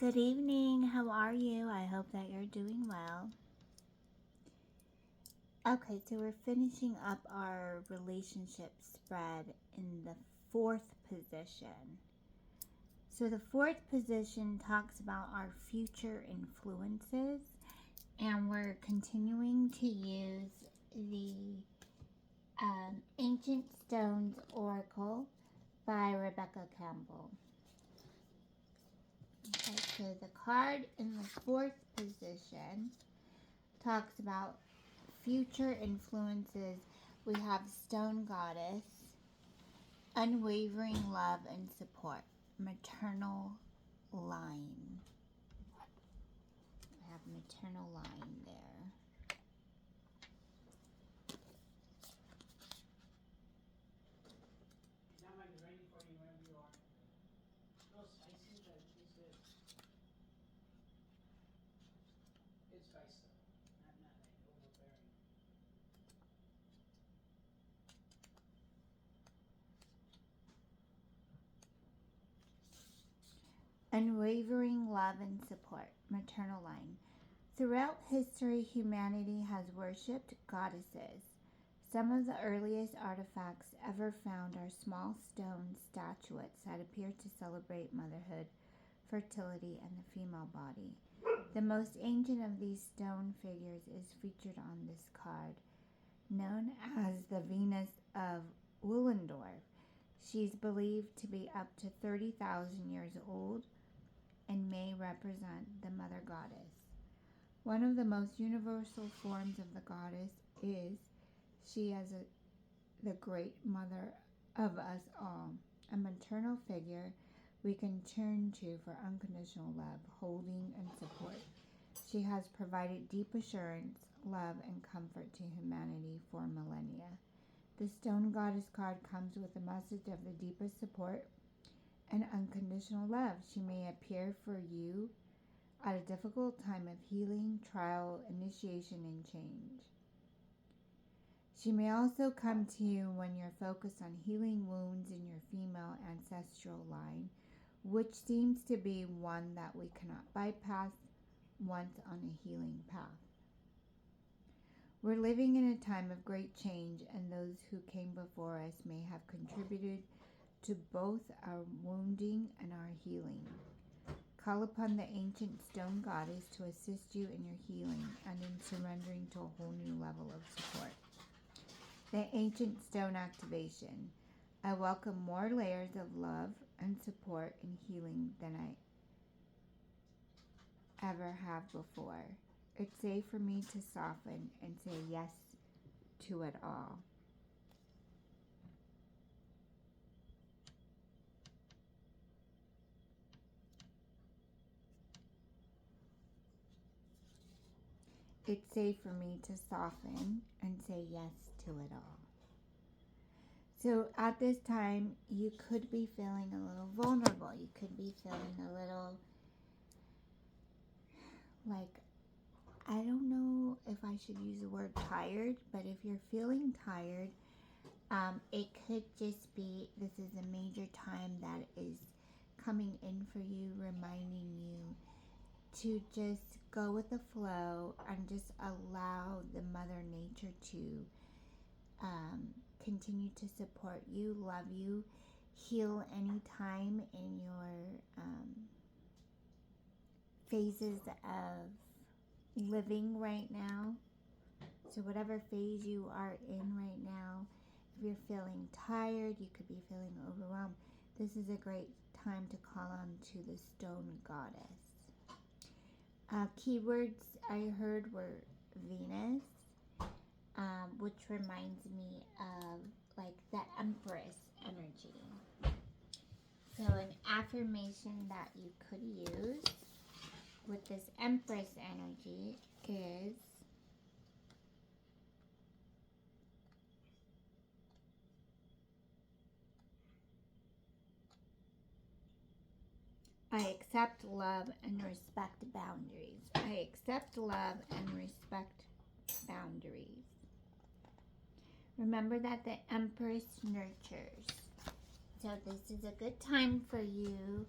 Good evening. How are you? I hope that you're doing well. Okay, so we're finishing up our relationship spread in the fourth position. So the fourth position talks about our future influences, and we're continuing to use the Ancient Stones Oracle by Rebecca Campbell. Okay, so the card in the fourth position talks about future influences. We have Stone Goddess, unwavering love and support, maternal line. We have maternal line there. Unwavering love and support, maternal line. Throughout history, humanity has worshipped goddesses. Some of the earliest artifacts ever found are small stone statuettes that appear to celebrate motherhood, fertility, and the female body. The most ancient of these stone figures is featured on this card, known as the Venus of Willendorf. She's believed to be up to 30,000 years old and may represent the mother goddess. One of the most universal forms of the goddess is she as the great mother of us all, a maternal figure we can turn to for unconditional love, holding, and support. She has provided deep assurance, love, and comfort to humanity for millennia. The Stone Goddess card comes with a message of the deepest support and unconditional love. She may appear for you at a difficult time of healing, trial, initiation, and change. She may also come to you when you're focused on healing wounds in your female ancestral line, which seems to be one that we cannot bypass once on a healing path. We're living in a time of great change, and those who came before us may have contributed to both our wounding and our healing. Call upon the ancient stone goddess to assist you in your healing and in surrendering to a whole new level of support. The ancient stone activation. I welcome more layers of love and support and healing than I ever have before. It's safe for me to soften and say yes to it all. It's safe for me to soften and say yes to it all. So at this time, you could be feeling a little vulnerable. You could be feeling a little like, I don't know if I should use the word tired, but if you're feeling tired, it could just be this is a major time that is coming in for you, reminding you to just go with the flow and just allow the Mother Nature to continue to support you, love you, heal any time in your phases of living right now. So whatever phase you are in right now, if you're feeling tired, you could be feeling overwhelmed, this is a great time to call on to the Stone Goddess. Keywords I heard were Venus, which reminds me of like the Empress energy. So an affirmation that you could use with this Empress energy is, I accept, love, and respect boundaries. I accept, love, and respect boundaries. Remember that the Empress nurtures. So this is a good time for you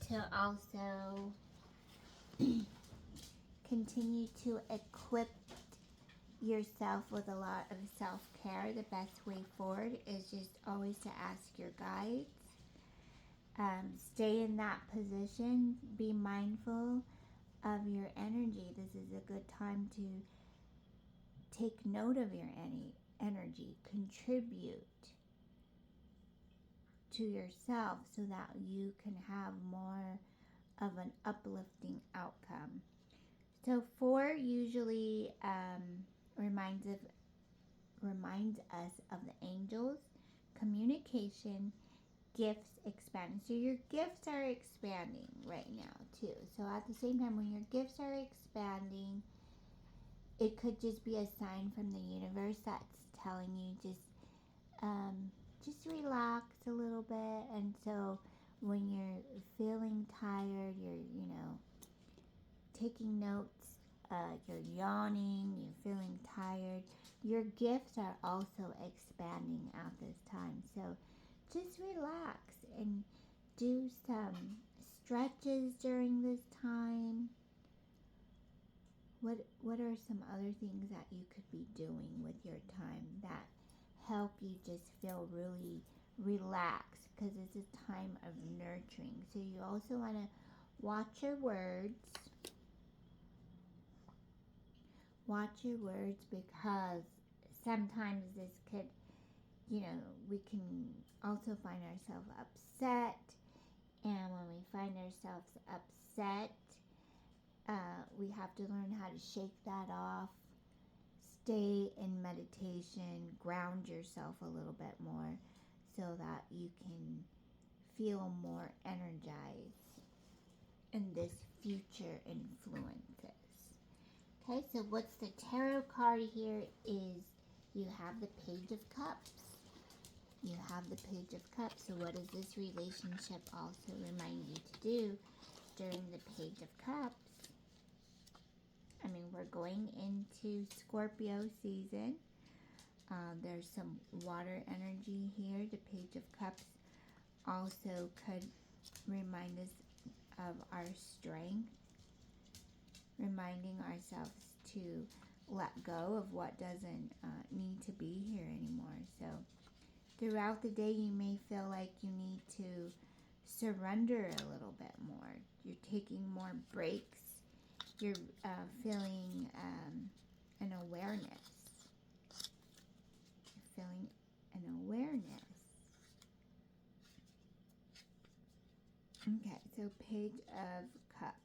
to also Continue to equip yourself with a lot of self-care. The best way forward is just always to ask your guides. Stay in that position. Be mindful of your energy. This is a good time to take note of your energy. Contribute to yourself so that you can have more of an uplifting outcome. So 4 usually reminds us of the angels, communication, gifts expanding. So your gifts are expanding right now too. So at the same time, when your gifts are expanding, it could just be a sign from the universe that's telling you just relax a little bit. And so when you're feeling tired, you're taking notes, you're yawning, you're feeling tired, your gifts are also expanding at this time. So just relax and do some stretches during this time. What are some other things that you could be doing with your time that help you just feel really relaxed, because it's a time of nurturing. So you also want to watch your words. Watch your words, because sometimes this could, we can also find ourselves upset. And when we find ourselves upset, we have to learn how to shake that off. Stay in meditation, ground yourself a little bit more so that you can feel more energized in this future influences. Okay, so what's the tarot card here is you have the Page of Cups. You have the Page of Cups. So what does this relationship also remind you to do during the Page of Cups? I mean, we're going into Scorpio season. There's some water energy here. The Page of Cups also could remind us of our strength, reminding ourselves to let go of what doesn't need to be here anymore. So throughout the day, you may feel like you need to surrender a little bit more. You're taking more breaks. You're feeling an awareness. You're feeling an awareness. Okay, so Page of Cups.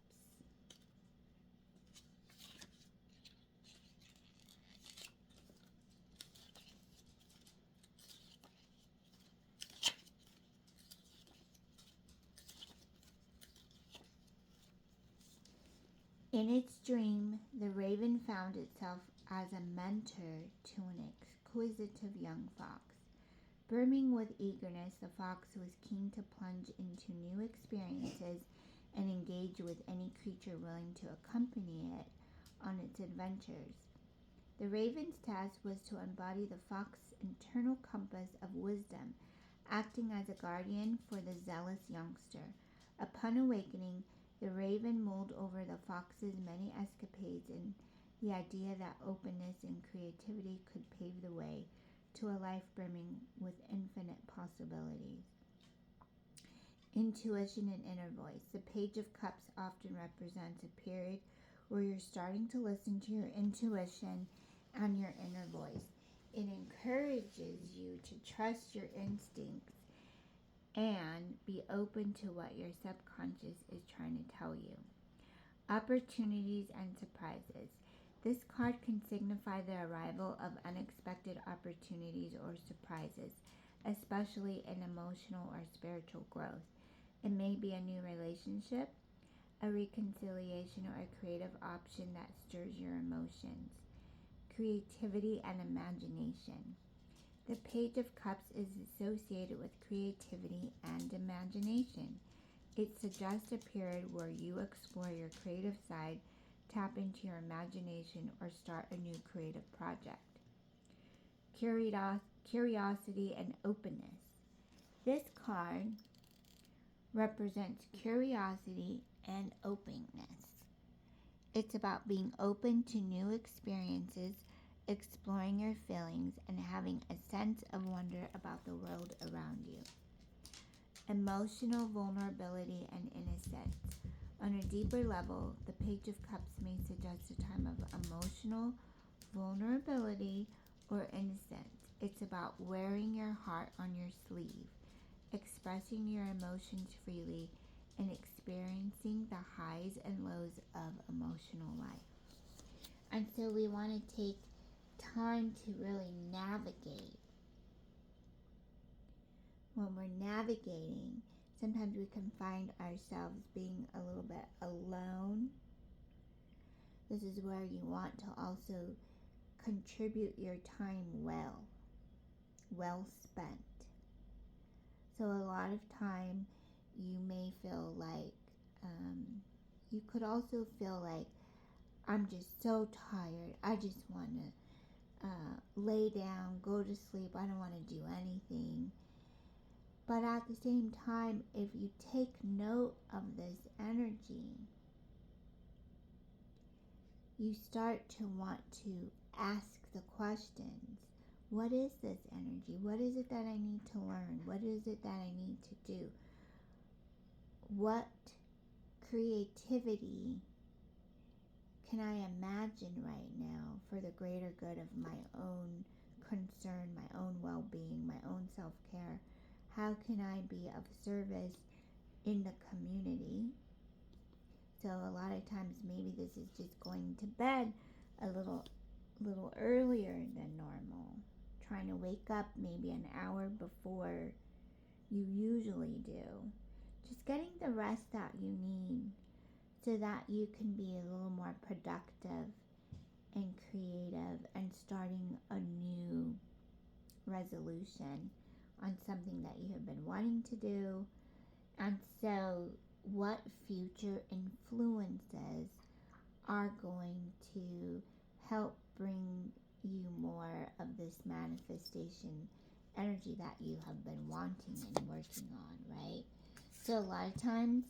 In its dream, the raven found itself as a mentor to an exquisitive young fox. Brimming with eagerness, the fox was keen to plunge into new experiences and engage with any creature willing to accompany it on its adventures. The raven's task was to embody the fox's internal compass of wisdom, acting as a guardian for the zealous youngster. Upon awakening, the raven mulled over the fox's many escapades and the idea that openness and creativity could pave the way to a life brimming with infinite possibilities. Intuition and inner voice. The Page of Cups often represents a period where you're starting to listen to your intuition and your inner voice. It encourages you to trust your instincts and be open to what your subconscious is trying to tell you. Opportunities and surprises. This card can signify the arrival of unexpected opportunities or surprises, especially in emotional or spiritual growth. It may be a new relationship, a reconciliation, or a creative option that stirs your emotions. Creativity and imagination. The Page of Cups is associated with creativity and imagination. It suggests a period where you explore your creative side, tap into your imagination, or start a new creative project. Curiosity and openness. This card represents curiosity and openness. It's about being open to new experiences, exploring your feelings, and having a sense of wonder about the world around you. Emotional vulnerability and innocence. On a deeper level, the Page of Cups may suggest a time of emotional vulnerability or innocence. It's about wearing your heart on your sleeve, expressing your emotions freely, and experiencing the highs and lows of emotional life. And so we want to take time to really navigate. When we're navigating, sometimes we can find ourselves being a little bit alone. This is where you want to also contribute your time well spent. So a lot of time you may feel like, you could also feel like, I'm just so tired. I just want to lay down, go to sleep. I don't want to do anything. But at the same time, if you take note of this energy, you start to want to ask the questions. What is this energy? What is it that I need to learn? What is it that I need to do? What creativity can I imagine right now for the greater good of my own concern, my own well-being, my own self-care? How can I be of service in the community? So a lot of times maybe this is just going to bed a little earlier than normal. Trying to wake up maybe an hour before you usually do. Just getting the rest that you need so that you can be a little more productive and creative and starting a new resolution on something that you have been wanting to do. And so what future influences are going to help bring you more of this manifestation energy that you have been wanting and working on, right? So a lot of times,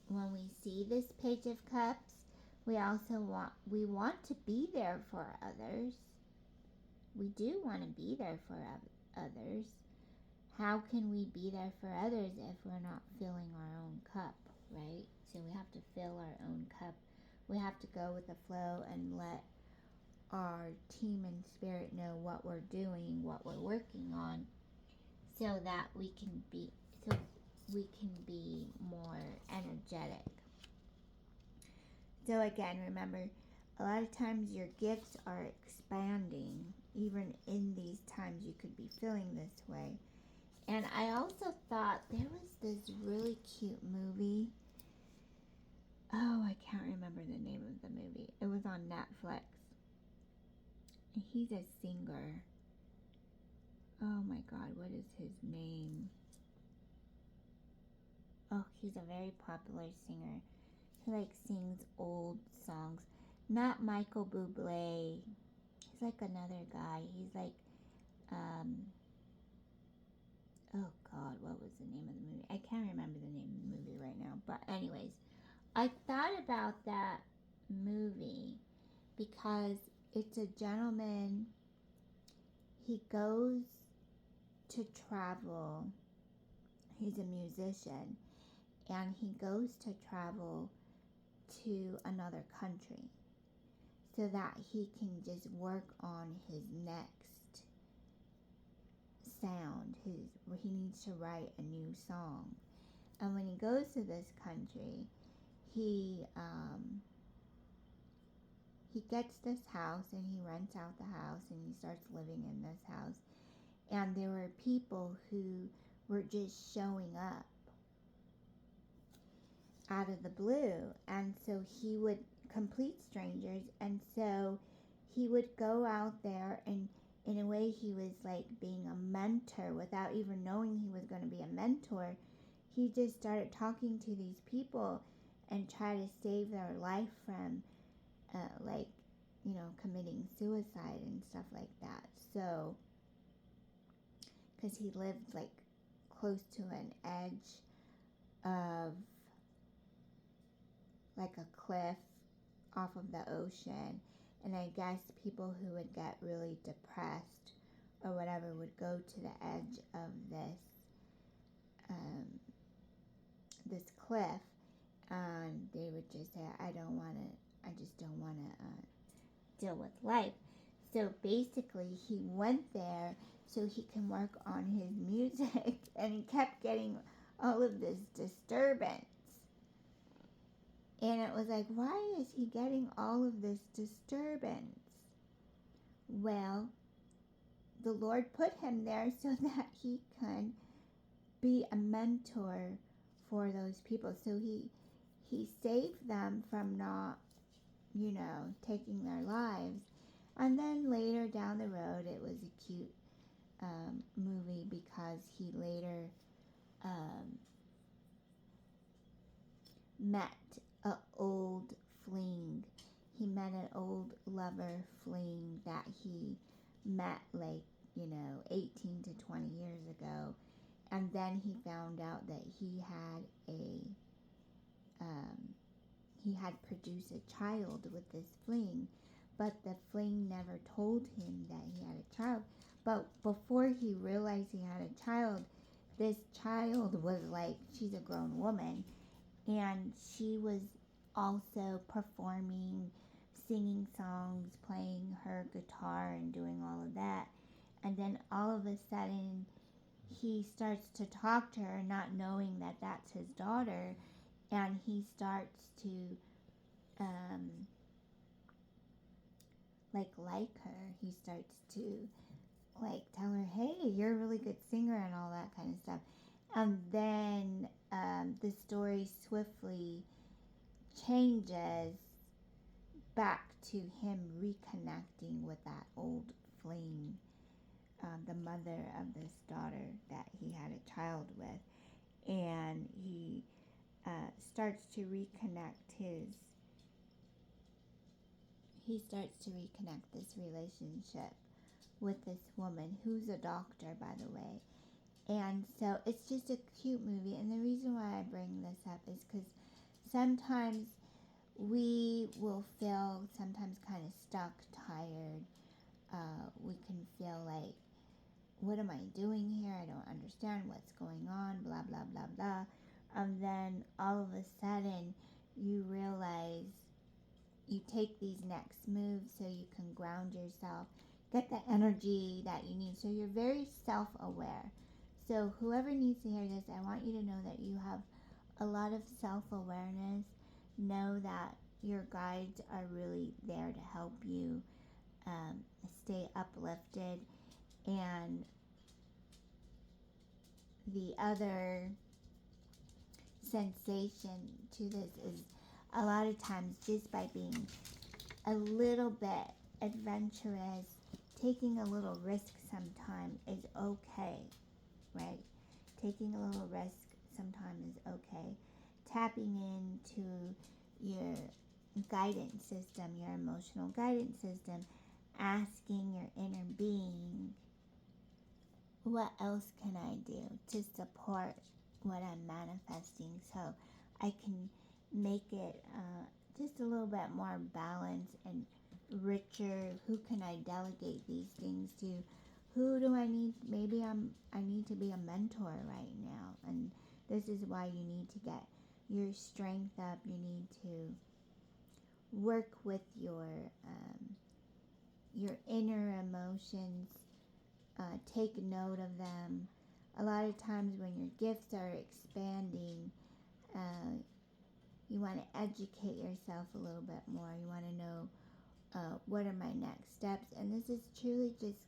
when we see this Page of Cups, we want to be there for others. We do want to be there for others. How can we be there for others if we're not filling our own cup, right? So we have to fill our own cup. We have to go with the flow and let our team and spirit know what we're doing, what we're working on, so that we can be more energetic. So again, remember, a lot of times your gifts are expanding. Even in these times you could be feeling this way. And I also thought there was this really cute movie. Oh, I can't remember the name of the movie. It was on Netflix. He's a singer. Oh my God, what is his name? Oh, he's a very popular singer. He sings old songs. Not Michael Bublé. He's another guy. He's oh God, what was the name of the movie? I can't remember the name of the movie right now. But anyways, I thought about that movie because it's a gentleman. He goes to travel. He's a musician, and he goes to travel to another country so that he can just work on his next sound. He needs to write a new song. And when he goes to this country, he gets this house and he rents out the house and he starts living in this house. And there were people who were just showing up out of the blue, and so he would complete strangers, and so he would go out there, and in a way he was being a mentor without even knowing he was going to be a mentor. He just started talking to these people and try to save their life from committing suicide and stuff like that. So because he lived close to an edge of like a cliff off of the ocean. And I guess people who would get really depressed or whatever would go to the edge of um, this cliff, and they would just say, I just don't want to deal with life. So basically, he went there so he can work on his music, and he kept getting all of this disturbance. And it was like, why is he getting all of this disturbance? Well, the Lord put him there so that he could be a mentor for those people. So he saved them from not, taking their lives. And then later down the road, it was a cute movie because he later met an old fling. He met an old lover fling that he met 18 to 20 years ago. And then he found out that he had produced a child with this fling, but the fling never told him that he had a child. But before he realized he had a child, this child was she's a grown woman, and she was also performing, singing songs, playing her guitar, and doing all of that. And then all of a sudden, he starts to talk to her, not knowing that that's his daughter, and he starts to like her. He starts to tell her, hey, you're a really good singer and all that kind of stuff. And then the story swiftly changes back to him reconnecting with that old flame, the mother of this daughter that he had a child with. And he starts to reconnect this relationship with this woman who's a doctor, by the way. And so it's just a cute movie. And the reason why I bring this up is because sometimes we will feel sometimes kind of stuck, tired. We can feel like, what am I doing here? I don't understand what's going on, blah, blah, blah, blah. And then all of a sudden you realize you take these next moves so you can ground yourself, get the energy that you need. So you're very self-aware. So whoever needs to hear this, I want you to know that you have a lot of self-awareness. Know that your guides are really there to help you stay uplifted. And the other sensation to this is a lot of times just by being a little bit adventurous, taking a little risk sometime is okay, right? Taking a little risk sometime is okay. Tapping into your guidance system, your emotional guidance system, asking your inner being, what else can I do to support what I'm manifesting so I can make it just a little bit more balanced and richer? Who can I delegate these things to? Who do I need? Maybe I need to be a mentor right now, and this is why you need to get your strength up. You need to work with your inner emotions. Take note of them. A lot of times when your gifts are expanding, you want to educate yourself a little bit more. You want to know what are my next steps. And this is truly just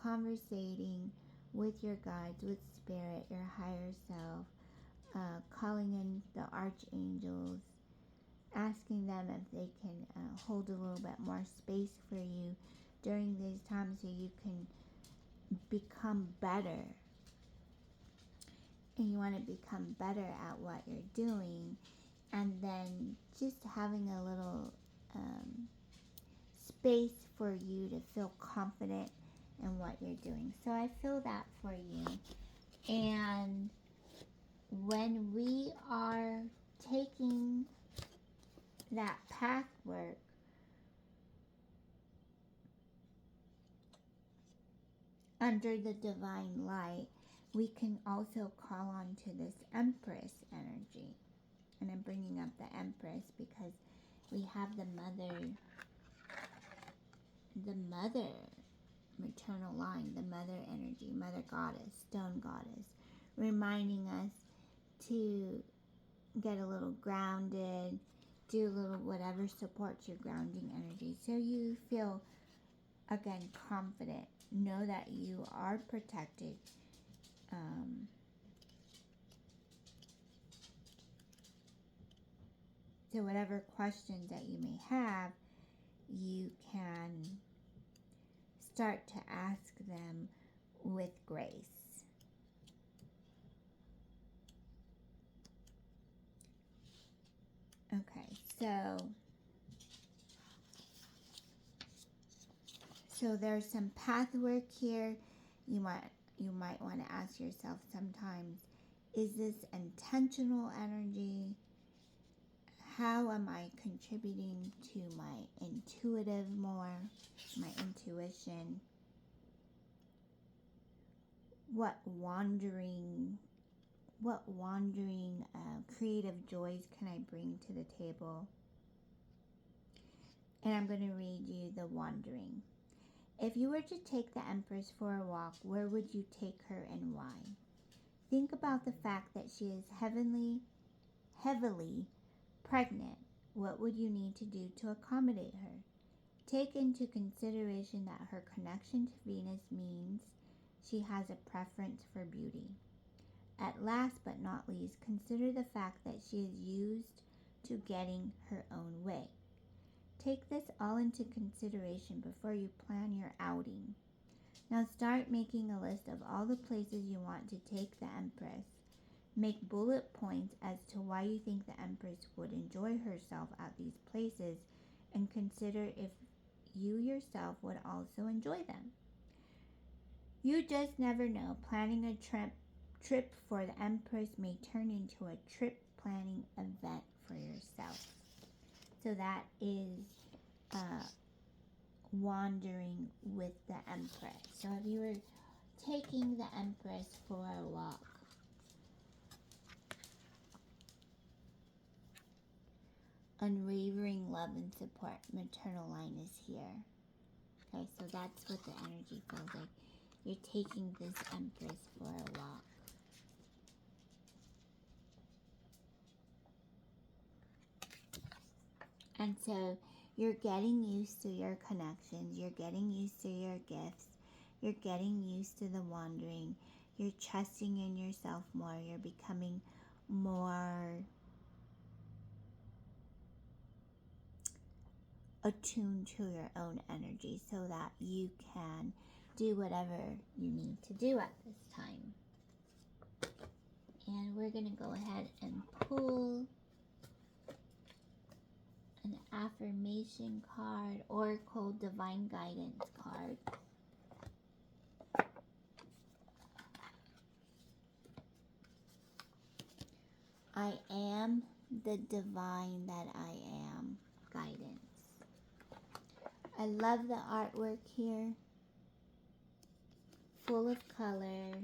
conversating with your guides, with spirit, your higher self, calling in the archangels, asking them if they can hold a little bit more space for you during these times so you can become better. And you want to become better at what you're doing, and then just having a little space for you to feel confident in what you're doing. So I feel that for you. And when we are taking that path work, under the divine light, we can also call on to this Empress energy. And I'm bringing up the Empress because we have the mother maternal line, the mother energy, mother goddess, stone goddess, reminding us to get a little grounded, do a little whatever supports your grounding energy so you feel, again, confident. Know that you are protected. So whatever questions that you may have, you can start to ask them with grace. Okay, so there's some path work here. You might want to ask yourself sometimes, is this intentional energy? How am I contributing to my intuitive more, my intuition? What wandering creative joys can I bring to the table? And I'm going to read you the wandering. If you were to take the Empress for a walk, where would you take her and why? Think about the fact that she is heavily pregnant. What would you need to do to accommodate her? Take into consideration that her connection to Venus means she has a preference for beauty. At last but not least, consider the fact that she is used to getting her own way. Take this all into consideration before you plan your outing. Now start making a list of all the places you want to take the Empress. Make bullet points as to why you think the Empress would enjoy herself at these places, and consider if you yourself would also enjoy them. You just never know. Planning a trip for the Empress may turn into a trip planning event for yourself. So that is wandering with the Empress. So if you were taking the Empress for a walk, unwavering love and support, maternal line is here. Okay, so that's what the energy feels like. You're taking this Empress for a walk. And so you're getting used to your connections. You're getting used to your gifts. You're getting used to the wandering. You're trusting in yourself more. You're becoming more attuned to your own energy so that you can do whatever you need to do at this time. And we're going to go ahead and pull an affirmation card, Oracle Divine Guidance card. I am the divine that I am. Guidance. I love the artwork here. Full of color.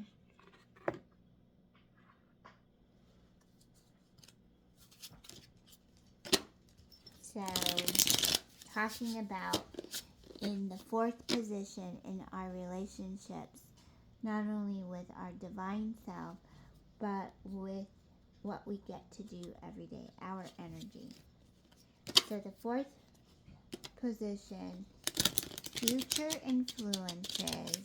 So, talking about in the fourth position in our relationships, not only with our divine self, but with what we get to do every day, our energy. So the fourth position, future influences,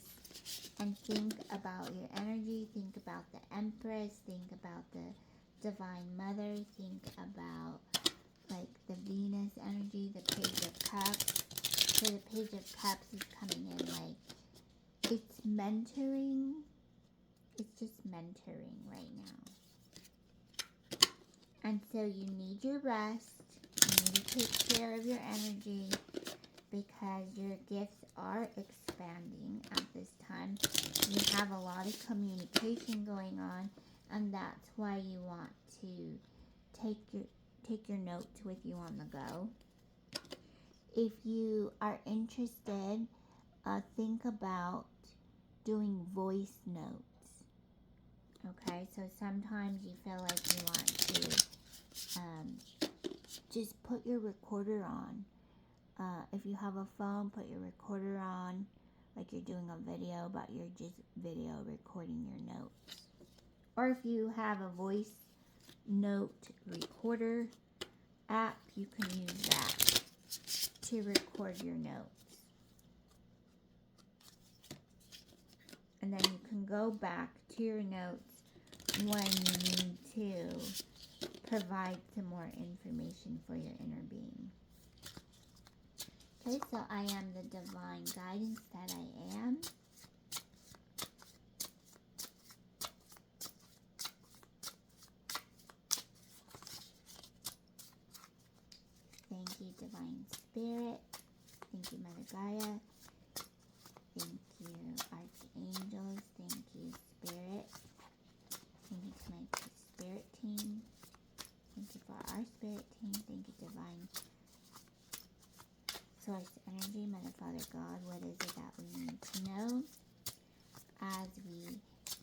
and think about your energy, think about the Empress, think about the Divine Mother, think about like the Venus energy, the Page of Cups. So the Page of Cups is coming in like, it's mentoring. It's just mentoring right now. And so you need your rest. You need to take care of your energy because your gifts are expanding at this time. You have a lot of communication going on, and that's why you want to take your notes with you on the go. If you are interested, think about doing voice notes. Okay, so sometimes you feel like you want to just put your recorder on. If you have a phone, put your recorder on, like you're doing a video, but you're just video recording your notes. Or if you have a voice note recorder app, you can use that to record your notes. And then you can go back to your notes when you need to provide some more information for your inner being. Okay, so I am the divine guidance that I am. Thank you, Divine Spirit. Thank you, Mother Gaia. Thank you, Archangels. Thank you, Spirit. Thank you to my Spirit team. Thank you for our Spirit team. Thank you, Divine Source Energy, Mother, Father, God. What is it that we need to know as we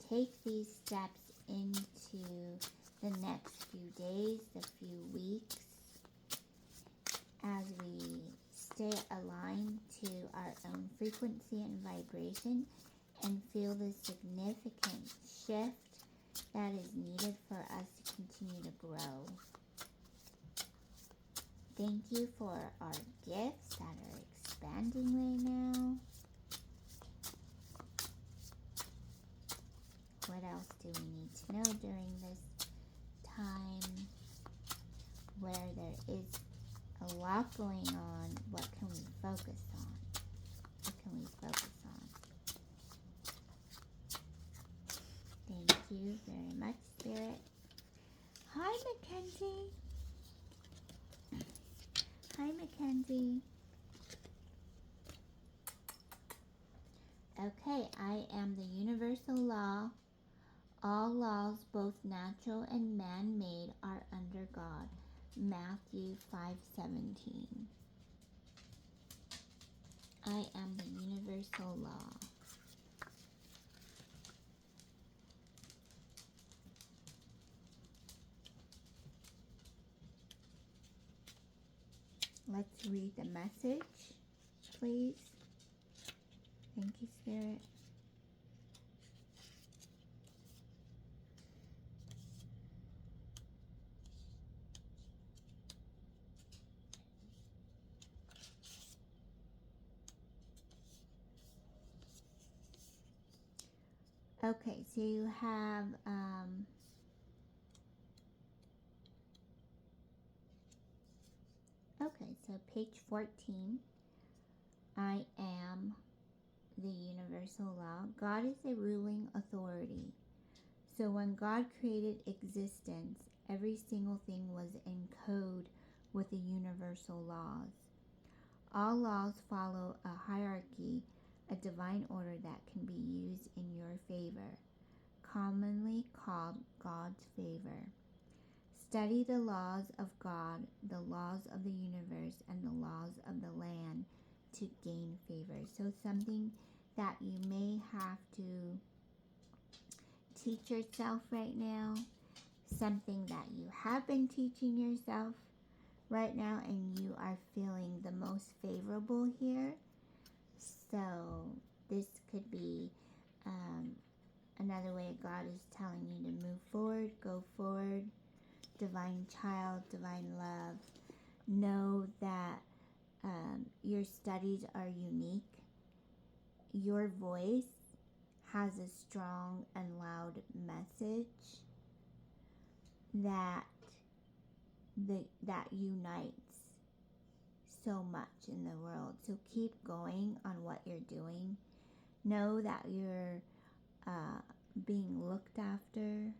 take these steps into the next few days, the few weeks, as we stay aligned to our own frequency and vibration and feel the significant shift that is needed for us to continue to grow. Thank you for our gifts that are expanding right now. What else do we need to know during this time where there is a lot going on? What can we focus on? What can we focus on? Thank you very much, Spirit. Hi, Mackenzie. Hi, Mackenzie. Okay, I am the universal law. All laws, both natural and man-made, are under God. Matthew 5:17. I am the universal law. Let's read the message, please. Thank you, Spirit. Okay, so you have okay, so page 14. I am the universal law. God is a ruling authority. So when God created existence, every single thing was in code with the universal laws. All laws follow a hierarchy, a divine order that can be used in your favor, commonly called God's favor. Study the laws of God, the laws of the universe, and the laws of the land to gain favor. So something that you may have to teach yourself right now, something that you have been teaching yourself right now, and you are feeling the most favorable here. So this could be another way God is telling you to move forward, go forward. Divine child, divine love. Know that your studies are unique. Your voice has a strong and loud message that unites so much in the world. So keep going on what you're doing. Know that you're being looked after,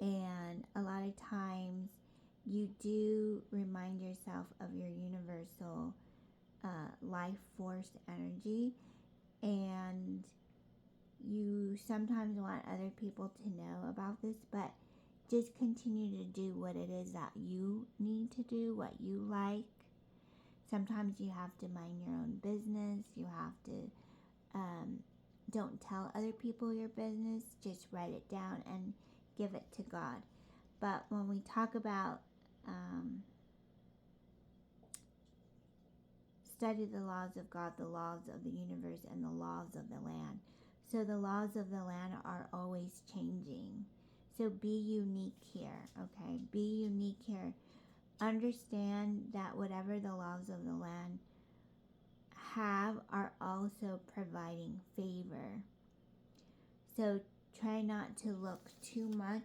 and a lot of times you do remind yourself of your universal life force energy, and you sometimes want other people to know about this, but just continue to do what it is that you need to do, what you like. Sometimes you have to mind your own business. You have to, don't tell other people your business. Just write it down and give it to God. But when we talk about study the laws of God, the laws of the universe, and the laws of the land. So the laws of the land are always changing. So be unique here, okay? Be unique here. Understand that whatever the laws of the land have are also providing favor. So try not to look too much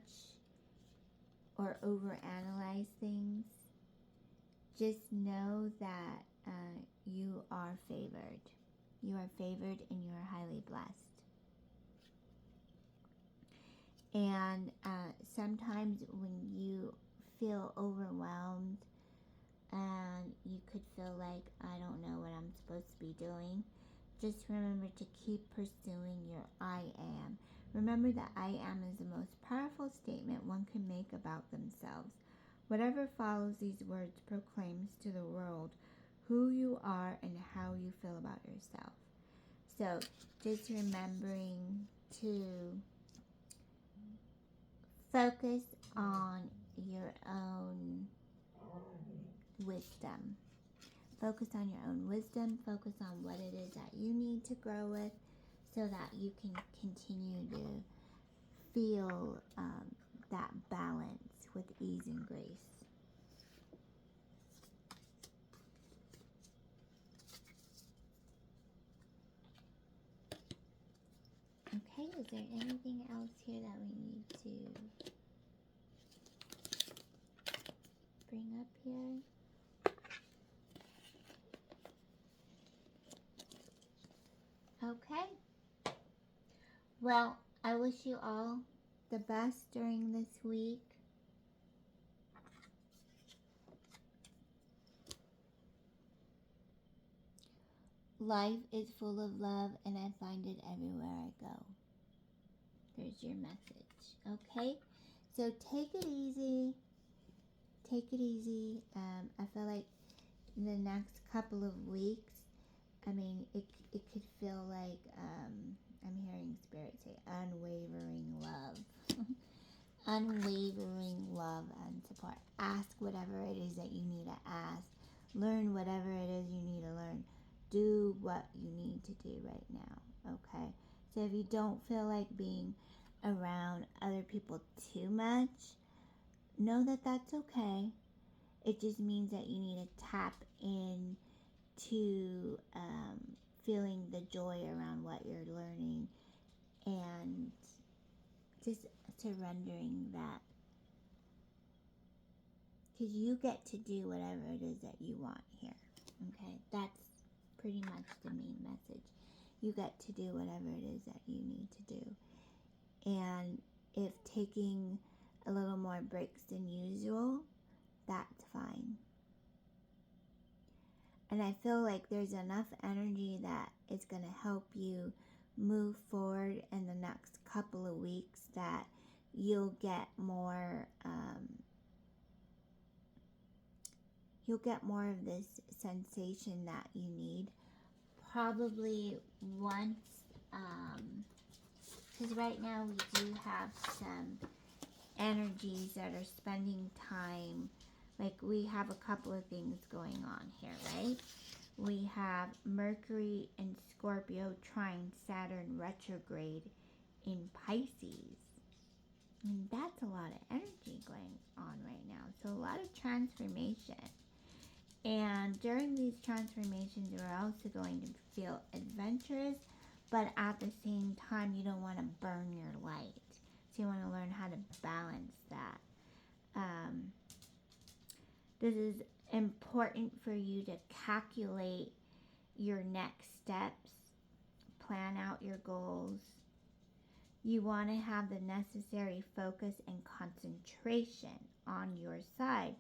or overanalyze things. Just know that you are favored. You are favored and you are highly blessed. And sometimes when you feel overwhelmed and you could feel like, I don't know what I'm supposed to be doing, just remember to keep pursuing your I am. Remember that I am is the most powerful statement one can make about themselves. Whatever follows these words proclaims to the world who you are and how you feel about yourself. So just remembering to focus on your own wisdom. Focus on your own wisdom. Focus on what it is that you need to grow with so that you can continue to feel that balance with ease and grace. Okay, is there anything else here that we need to bring up here? Okay. Well, I wish you all the best during this week. Life is full of love and I find it everywhere I go. There's your message. Okay? So take it easy. Take it easy. I feel like in the next couple of weeks, I mean, it could feel like I'm hearing Spirit say unwavering love. Unwavering love and support. Ask whatever it is that you need to ask. Learn whatever it is you need to learn. Do what you need to do right now, okay? So if you don't feel like being around other people too much, know that that's okay. It just means that you need to tap in to feeling the joy around what you're learning and just surrendering that. Because you get to do whatever it is that you want here, okay? That's pretty much the main message. You get to do whatever it is that you need to do. And if taking a little more breaks than usual, that's fine. And I feel like there's enough energy that it's going to help you move forward in the next couple of weeks that you'll get more of this sensation that you need. Probably once, because right now we do have some energies that are spending time. Like we have a couple of things going on here, right? We have Mercury in Scorpio trine Saturn retrograde in Pisces. And that's a lot of energy going on right now. So a lot of transformation. And during these transformations, you're also going to feel adventurous, but at the same time, you don't want to burn your light. So you want to learn how to balance that. This is important for you to calculate your next steps, plan out your goals. You want to have the necessary focus and concentration on your side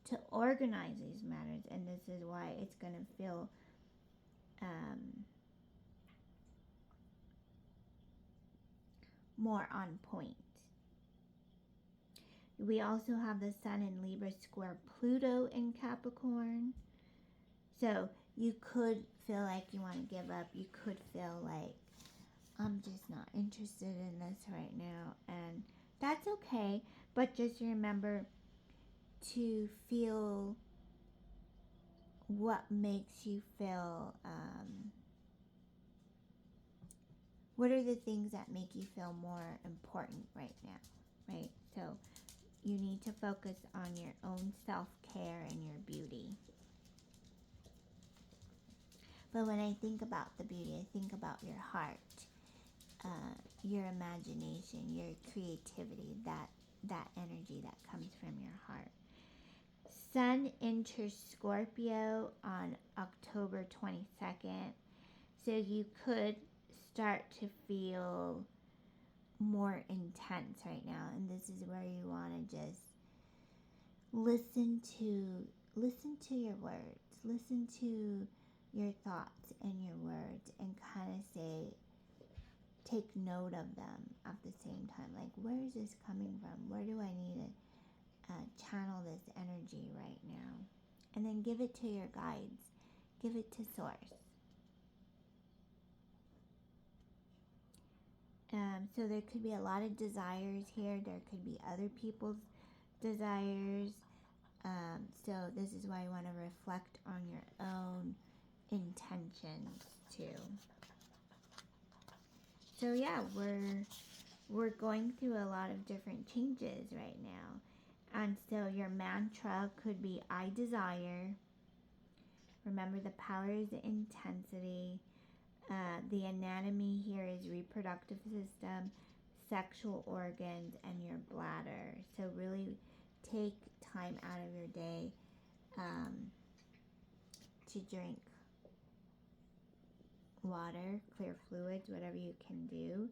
to organize these matters, and this is why it's going to feel more on point. We also have the Sun in Libra square Pluto in Capricorn. So you could feel like you want to give up. You could feel like, I'm just not interested in this right now. And that's okay. But just remember to feel what makes you feel, what are the things that make you feel more important right now, right? So you need to focus on your own self-care and your beauty. But when I think about the beauty, I think about your heart, your imagination, your creativity, that energy that comes from your heart. Sun enters Scorpio on October 22nd. So you could start to feel more intense right now. And this is where you want to just listen to your words. Listen to your thoughts and your words and kind of say, take note of them at the same time. Like, where is this coming from? Where do I need to channel this energy right now? And then give it to your guides. Give it to Source. So there could be a lot of desires here. There could be other people's desires. So this is why you want to reflect on your own intentions too. So yeah, we're going through a lot of different changes right now. And so your mantra could be I desire. Remember, the power is intensity. The anatomy here is reproductive system, sexual organs, and your bladder. So really take time out of your day to drink water, clear fluids, whatever you can do.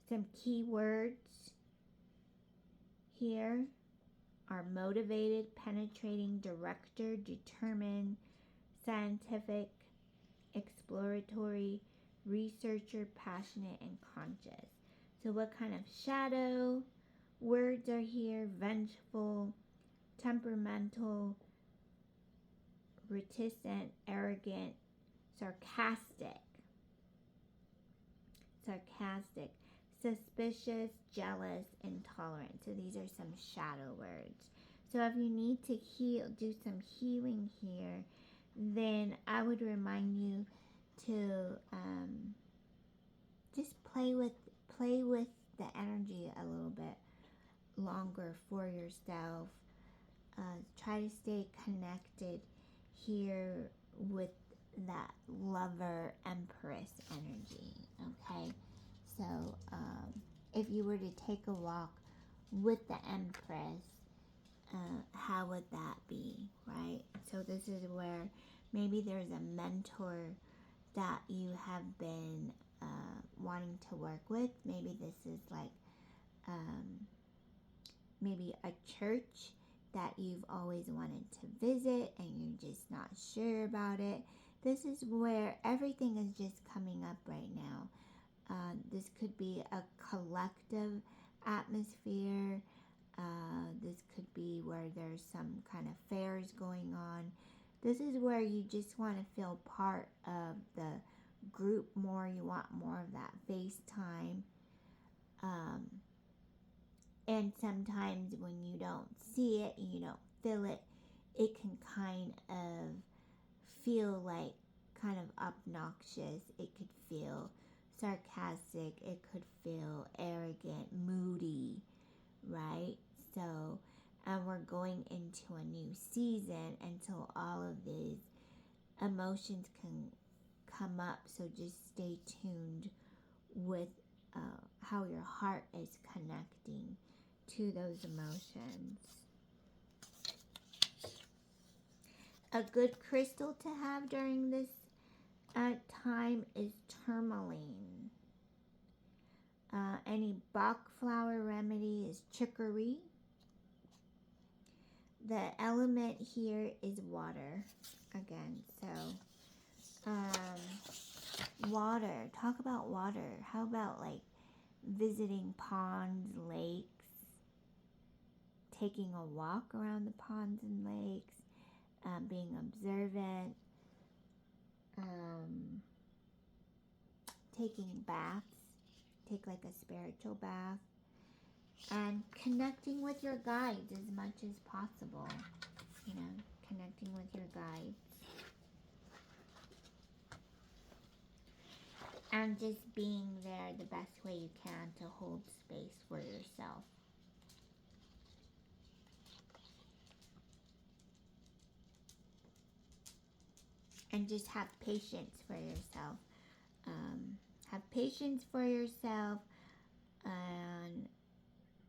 Some key words here are motivated, penetrating, director, determined, scientific, exploratory, researcher, passionate, and conscious. So what kind of shadow words are here? Vengeful, temperamental, reticent, arrogant, sarcastic, suspicious, jealous, intolerant. So these are some shadow words. So if you need to do some healing here, then I would remind you to just play with the energy a little bit longer for yourself. Try to stay connected here with that lover empress energy. Okay, so if you were to take a walk with the empress, how would that be, right? So this is where maybe there's a mentor that you have been wanting to work with. Maybe this is like maybe a church that you've always wanted to visit and you're just not sure about it. This is where everything is just coming up right now. This could be a collective atmosphere. This could be where there's some kind of fairs going on. This is where you just want to feel part of the group more. You want more of that face time. And sometimes when you don't see it and you don't feel it, it can kind of feel like kind of obnoxious. It could feel sarcastic. It could feel arrogant, moody, right? So, and we're going into a new season, and so all of these emotions can come up. So just stay tuned with how your heart is connecting to those emotions. A good crystal to have during this time is tourmaline. Any Bach flower remedy is chicory. The element here is water again. So Water. Talk about water. How about like visiting ponds, lakes, taking a walk around the ponds and lakes, being observant, taking baths, take like a spiritual bath, and connecting with your guides as much as possible. You know, connecting with your guides. And just being there the best way you can to hold space for yourself. And just have patience for yourself. Have patience for yourself and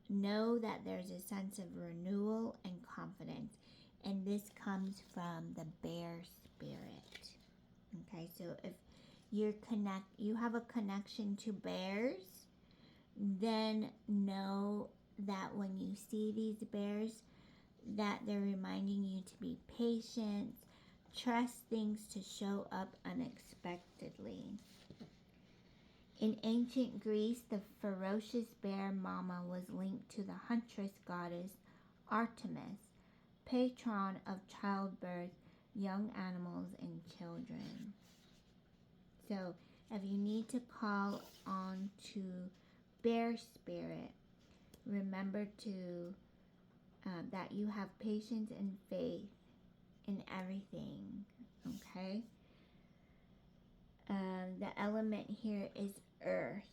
know that there's a sense of renewal and confidence. And this comes from the bear spirit. Okay, so if you have a connection to bears, then know that when you see these bears, that they're reminding you to be patient, trust things to show up unexpectedly. In ancient Greece, the ferocious bear mama was linked to the huntress goddess Artemis, patron of childbirth, young animals, and children. So, if you need to call on to bear spirit, remember to that you have patience and faith in everything. Okay. The element here is earth.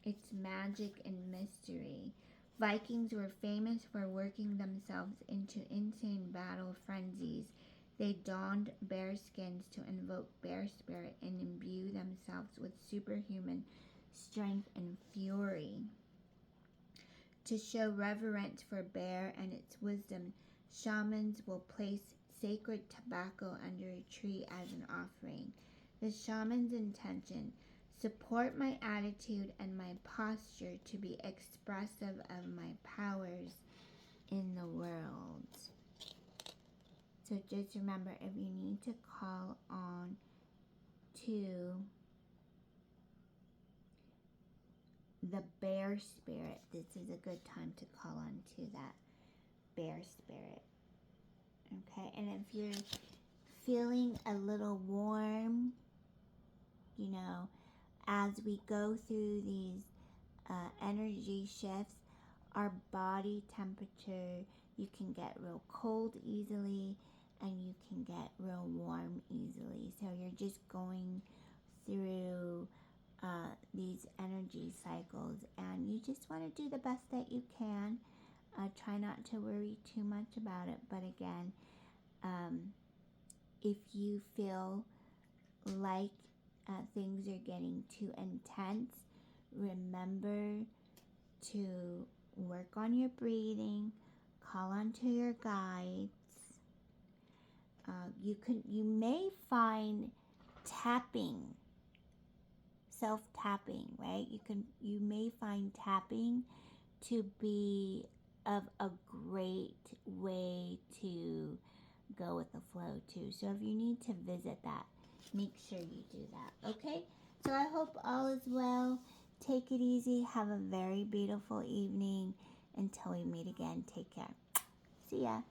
It's magic and mystery. Vikings were famous for working themselves into insane battle frenzies. They donned bear skins to invoke bear spirit and imbue themselves with superhuman strength and fury. To show reverence for bear and its wisdom, shamans will place sacred tobacco under a tree as an offering. The shaman's intention: support my attitude and my posture to be expressive of my powers in the world. So just remember, if you need to call on to the bear spirit, this is a good time to call on to that bear spirit. Okay, and if you're feeling a little warm, you know, as we go through these energy shifts, our body temperature, you can get real cold easily and you can get real warm easily. So you're just going through these energy cycles, and you just want to do the best that you can. Try not to worry too much about it, but again, if you feel like things are getting too intense, remember to work on your breathing, call on to your guides. You may find tapping, self-tapping, right? You may find tapping to be of a great way to go with the flow too. So if you need to visit that, make sure you do that. Okay? So I hope all is well. Take it easy. Have a very beautiful evening. Until we meet again, take care. See ya.